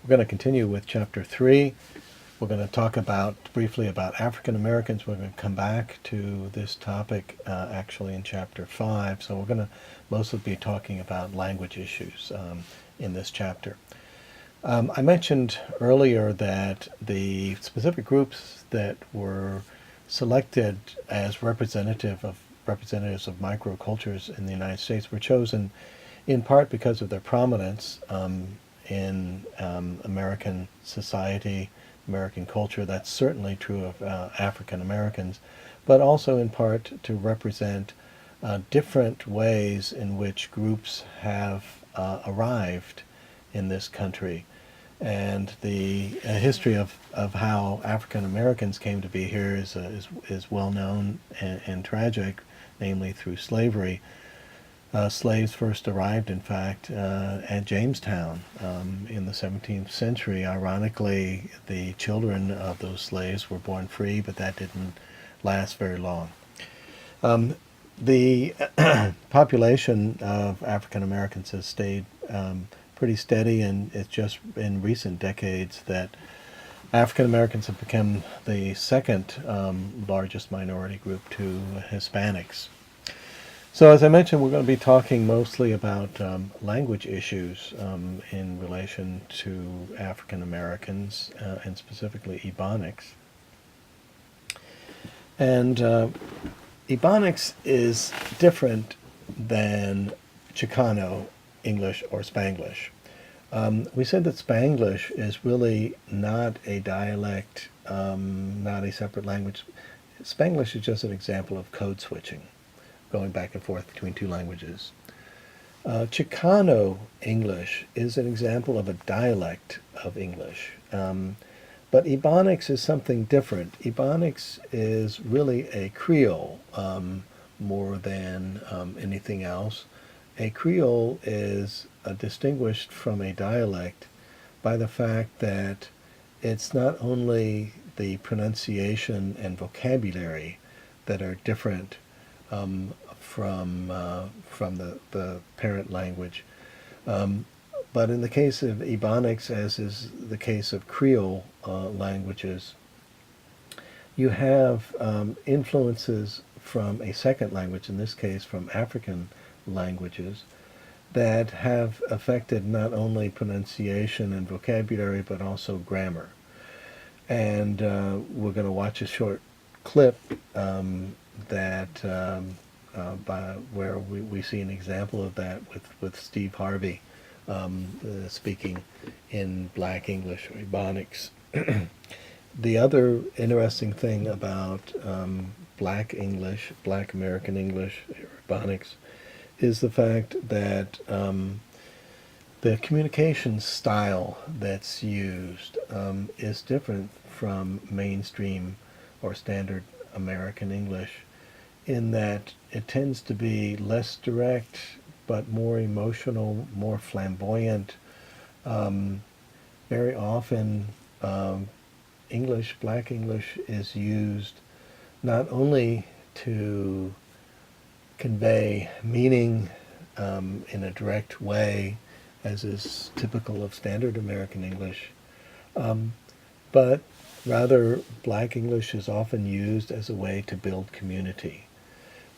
We're going to continue with Chapter 3. We're going to talk briefly about African Americans. We're going to come back to this topic actually in Chapter 5. So we're going to mostly be talking about language issues in this chapter. I mentioned earlier that the specific groups that were selected as representatives of microcultures in the United States were chosen in part because of their prominence in American society, American culture. That's certainly true of African Americans, but also in part to represent different ways in which groups have arrived in this country. And the history of how African Americans came to be here is well known and tragic, namely through slavery. Slaves first arrived, in fact, at Jamestown in the 17th century. Ironically, the children of those slaves were born free, but that didn't last very long. The population of African Americans has stayed pretty steady, and it's just in recent decades that African Americans have become the second largest minority group to Hispanics. So as I mentioned, we're going to be talking mostly about language issues in relation to African Americans and specifically Ebonics. And Ebonics is different than Chicano English or Spanglish. We said that Spanglish is really not a dialect, not a separate language. Spanglish is just an example of code switching, going back and forth between two languages. Chicano English is an example of a dialect of English. But Ebonics is something different. Ebonics is really a Creole more than anything else. A Creole is distinguished from a dialect by the fact that it's not only the pronunciation and vocabulary that are different from the parent language. But in the case of Ebonics, as is the case of Creole languages, you have influences from a second language, in this case from African languages, that have affected not only pronunciation and vocabulary, but also grammar. And we're going to watch a short clip where we see an example of that with Steve Harvey speaking in Black English or Ebonics. The other interesting thing about Black English, Black American English, or Ebonics, is the fact that the communication style that's used is different from mainstream or standard American English, in that it tends to be less direct but more emotional, more flamboyant. Very often English, Black English, is used not only to convey meaning in a direct way, as is typical of standard American English, but rather Black English is often used as a way to build community.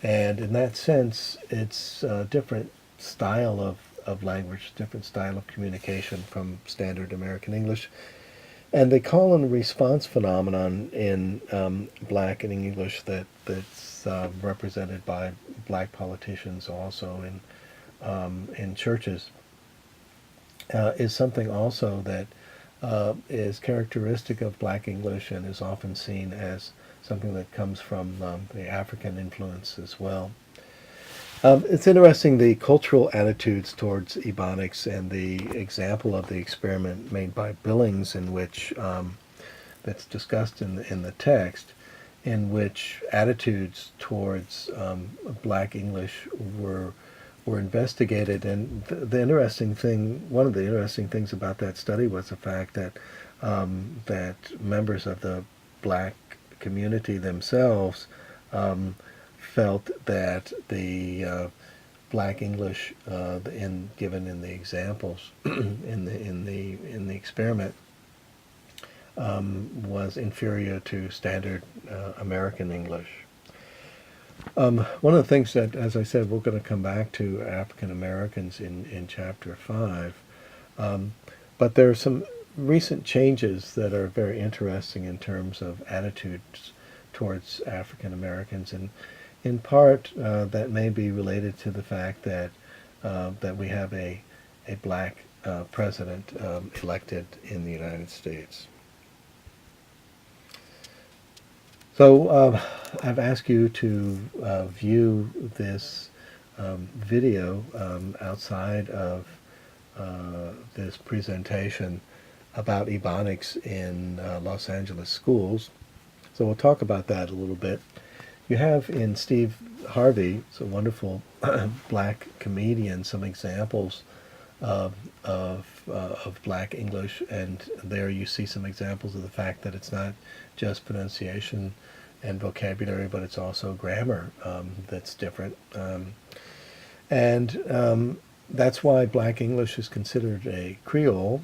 And in that sense, it's a different style of language, different style of communication from standard American English. And the call and response phenomenon in Black and English that's represented by Black politicians also in churches is something also that is characteristic of Black English and is often seen as something that comes from the African influence as well. It's interesting, the cultural attitudes towards Ebonics and the example of the experiment made by Billings, in which that's discussed in the text, in which attitudes towards Black English were investigated. And the interesting thing, one of the interesting things about that study was the fact that that members of the Black community themselves felt that the Black English given in the examples in the experiment was inferior to standard American English. One of the things that, as I said, we're going to come back to African Americans in Chapter 5, but there are some recent changes that are very interesting in terms of attitudes towards African Americans, and in part that may be related to the fact that that we have a black president elected in the United States. So I've asked you to view this video outside of this presentation about Ebonics in Los Angeles schools. So we'll talk about that a little bit. You have in Steve Harvey, it's a wonderful black comedian, some examples of black English, and there you see some examples of the fact that it's not just pronunciation and vocabulary, but it's also grammar that's different. And that's why black English is considered a Creole.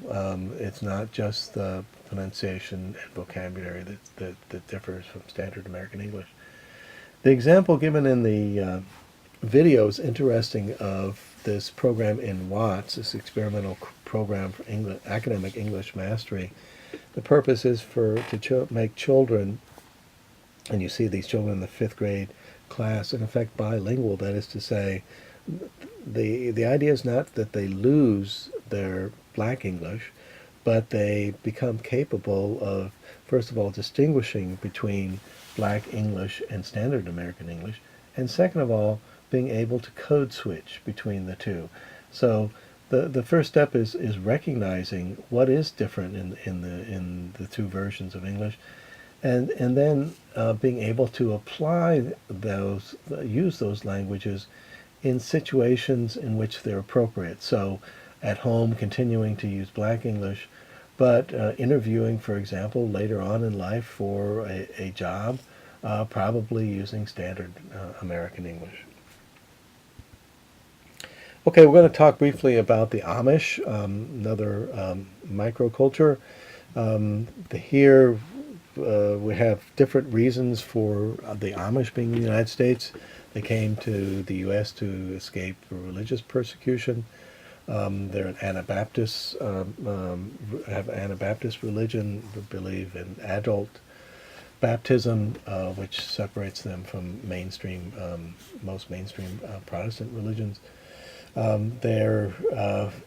It's not just the pronunciation and vocabulary that differs from standard American English. The example given in the video is interesting of this program in Watts, this experimental program for academic English mastery. The purpose is to make children, and you see these children in the 5th grade class, in effect bilingual. That is to say, the idea is not that they lose their black English, but they become capable of, first of all, distinguishing between black English and standard American English, and second of all, being able to code switch between the two. So the first step is recognizing what is different in the two versions of English, and then being able to apply those, use those languages in situations in which they're appropriate. So at home, continuing to use black English, but interviewing, for example, later on in life for a job, probably using standard American English. Okay, we're going to talk briefly about the Amish, another microculture. Here we have different reasons for the Amish being in the United States. They came to the U.S. to escape religious persecution. They're an Anabaptist, have Anabaptist religion, believe in adult baptism, which separates them from mainstream, most mainstream Protestant religions. They're,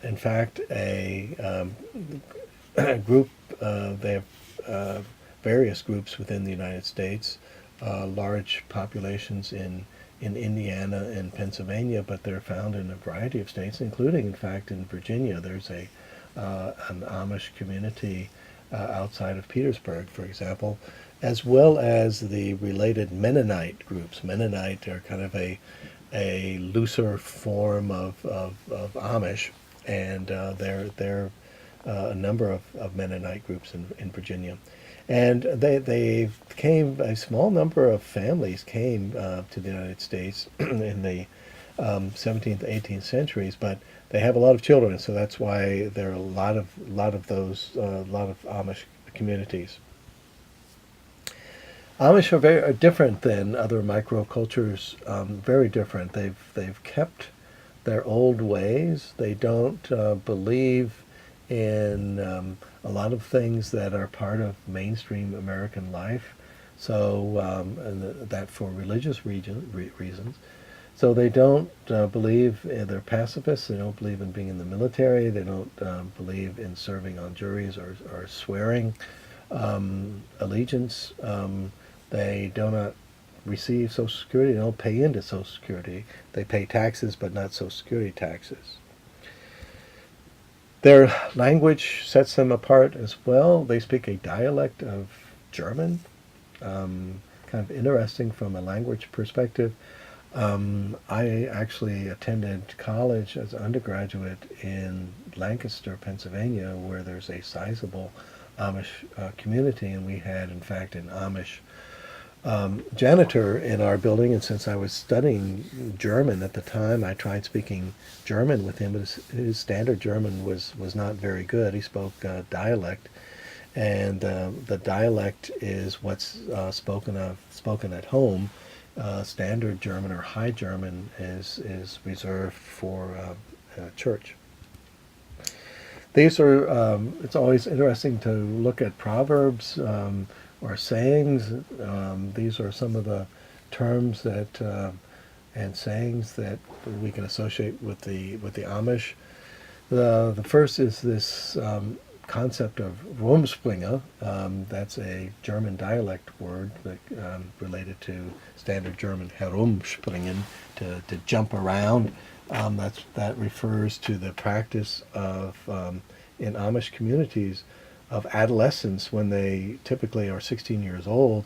in fact, a group, they have various groups within the United States, large populations in Indiana and Pennsylvania, but they're found in a variety of states, including, in fact, in Virginia. There's an Amish community outside of Petersburg, for example, as well as the related Mennonite groups. Mennonite are kind of a looser form of Amish, and there are a number of Mennonite groups in Virginia. And they came, a small number of families came to the United States in the 17th, 18th centuries, but they have a lot of children, so that's why there are a lot of Amish communities. Amish are different than other microcultures, very different. They've kept their old ways. They don't believe in a lot of things that are part of mainstream American life, so and that for religious reasons. So they don't believe, they're pacifists. They don't believe in being in the military. They don't believe in serving on juries or swearing allegiance. They do not receive Social Security. They don't pay into Social Security. They pay taxes, but not Social Security taxes. Their language sets them apart as well. They speak a dialect of German, kind of interesting from a language perspective. I actually attended college as an undergraduate in Lancaster, Pennsylvania, where there's a sizable Amish community, and we had, in fact, an Amish janitor in our building, and since I was studying German at the time, I tried speaking German with him, but his standard German was not very good. He spoke dialect, and the dialect is what's spoken at home. Standard German or High German is reserved for church. These are, it's always interesting to look at proverbs or sayings. These are some of the terms that and sayings that we can associate with the Amish. The first is this concept of Rumspringe. That's a German dialect word that related to standard German herumspringen, to jump around. That refers to the practice of in Amish communities of adolescents when they typically are 16 years old,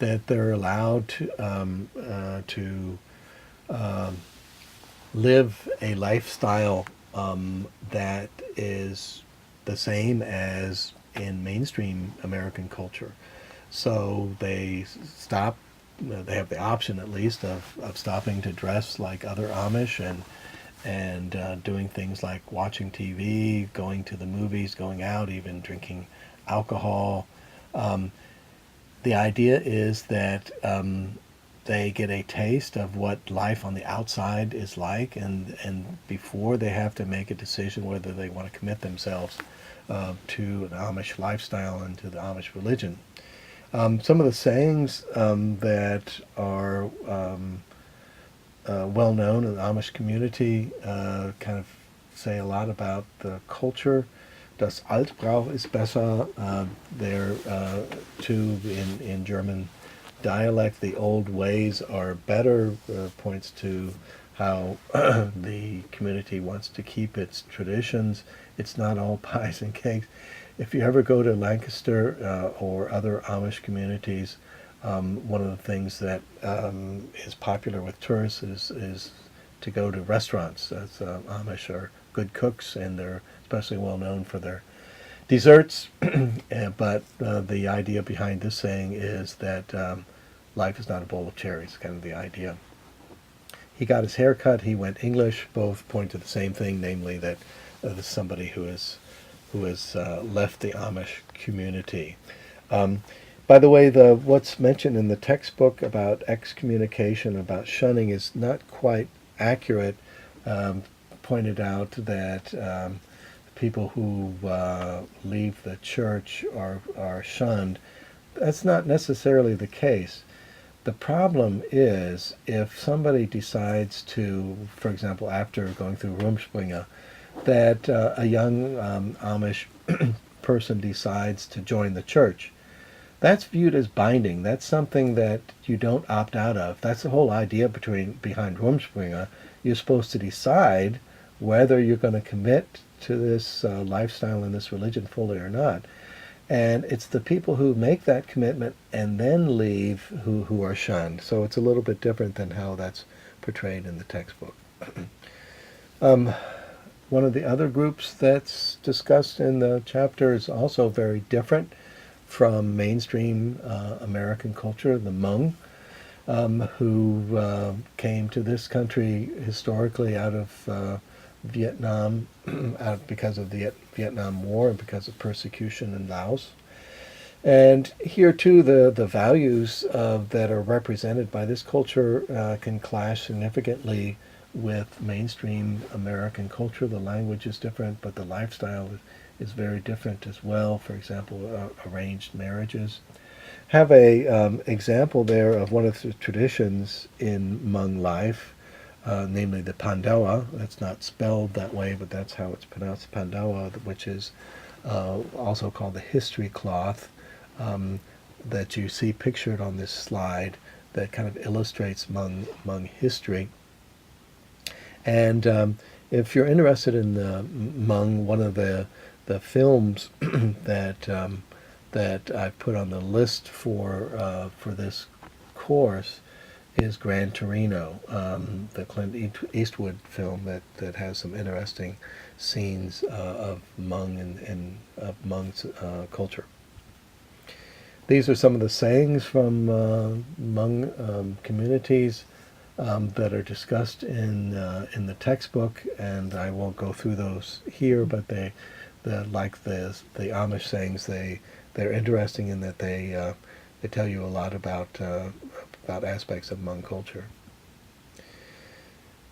that they're allowed to live a lifestyle that is the same as in mainstream American culture. So they they have the option at least of stopping to dress like other Amish and doing things like watching TV, going to the movies, going out, even drinking alcohol. The idea is that they get a taste of what life on the outside is like, and before they have to make a decision whether they want to commit themselves to an Amish lifestyle and to the Amish religion. Some of the sayings that are well known in the Amish community kind of say a lot about the culture. Das Altbrauch ist besser. They're too in German dialect. The old ways are better. Points to how the community wants to keep its traditions. It's not all pies and cakes. If you ever go to Lancaster or other Amish communities, one of the things that is popular with tourists is to go to restaurants. As Amish are good cooks, and they're especially well known for their desserts. But the idea behind this saying is that life is not a bowl of cherries, kind of the idea. He got his hair cut, he went English, both point to the same thing, namely that this is somebody who has left the Amish community. By the way, what's mentioned in the textbook about excommunication, about shunning, is not quite accurate. Pointed out that people who leave the church are shunned. That's not necessarily the case. The problem is if somebody decides to, for example, after going through Rumspringe, that a young Amish person decides to join the church, that's viewed as binding. That's something that you don't opt out of. That's the whole idea behind Rumspringe. You're supposed to decide whether you're going to commit to this lifestyle and this religion fully or not. And it's the people who make that commitment and then leave who are shunned. So it's a little bit different than how that's portrayed in the textbook. One of the other groups that's discussed in the chapter is also very different from mainstream American culture, the Hmong, who came to this country historically out of Vietnam because of the Vietnam War and because of persecution in Laos. And here too the values that are represented by this culture can clash significantly with mainstream American culture. The language is different, but the lifestyle is very different as well. For example, arranged marriages. Have a example there of one of the traditions in Hmong life, namely the Pandawa. That's not spelled that way, but that's how it's pronounced, Pandawa, which is also called the history cloth, that you see pictured on this slide, that kind of illustrates Hmong history. And if you're interested in the Hmong, one of the films that I've put on the list for this course is Gran Torino, the Clint Eastwood film that has some interesting scenes of Hmong and of Hmong's culture. These are some of the sayings from Hmong communities that are discussed in the textbook, and I won't go through those here. But like the Amish sayings, they're interesting in that they tell you a lot about aspects of Hmong culture.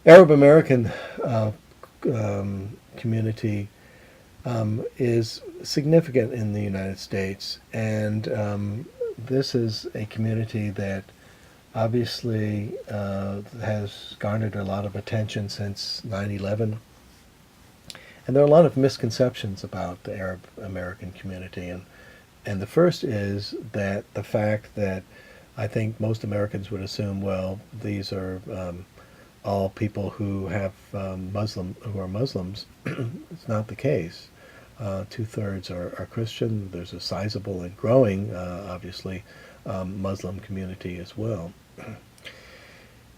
Arab American community is significant in the United States, and this is a community that obviously has garnered a lot of attention since 9/11. And there are a lot of misconceptions about the Arab American community. And the first is that the fact that I think most Americans would assume, well, these are all people who have who are Muslims. It's not the case. 2/3 are Christian. There's a sizable and growing, obviously, Muslim community as well.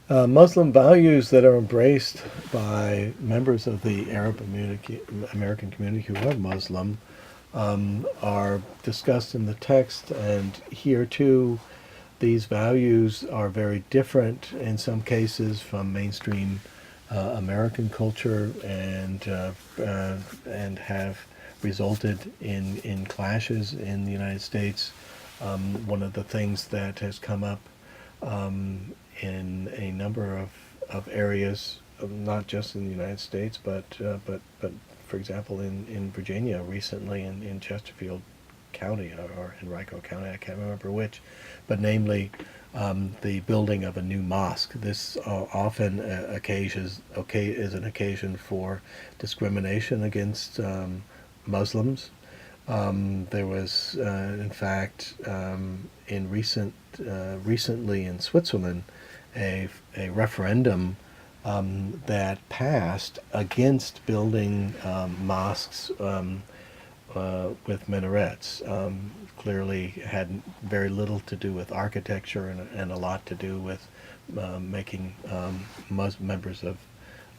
Muslim values that are embraced by members of the Arab American community who are Muslim are discussed in the text, and here too these values are very different in some cases from mainstream American culture, and have resulted in clashes in the United States. One of the things that has come up in a number of areas, not just in the United States, but for example in Virginia recently, in Chesterfield County or Henrico County, I can't remember which, but namely the building of a new mosque. This often is an occasion for discrimination against Muslims. There was, in fact, recently in Switzerland, a referendum that passed against building mosques with minarets. Clearly had very little to do with architecture and a lot to do with making members of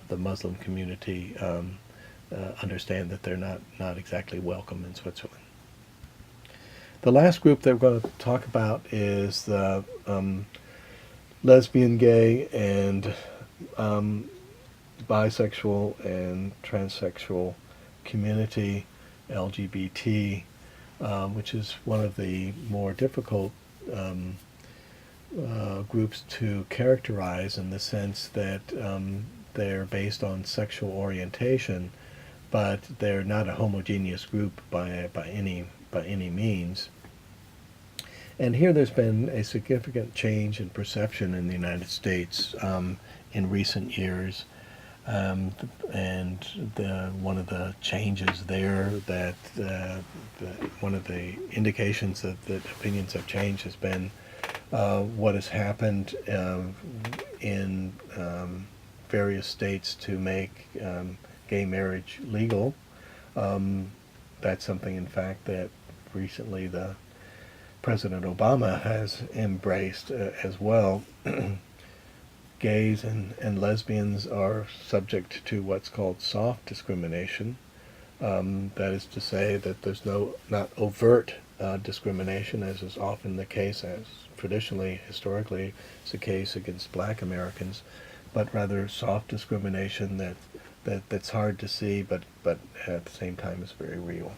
the Muslim community understand that they're not exactly welcome in Switzerland. The last group that we're going to talk about is the lesbian, gay, and bisexual and transsexual community, LGBT, which is one of the more difficult groups to characterize, in the sense that they're based on sexual orientation, but they're not a homogeneous group by any means. And here there's been a significant change in perception in the United States in recent years. And one of the changes there one of the indications that opinions have changed has been what has happened in various states to make gay marriage legal. That's something, in fact, that recently the President Obama has embraced as well. Gays and lesbians are subject to what's called soft discrimination. That is to say that there's not overt discrimination, as is often the case, as traditionally, historically, is the case against black Americans, but rather soft discrimination that's hard to see, but at the same time is very real.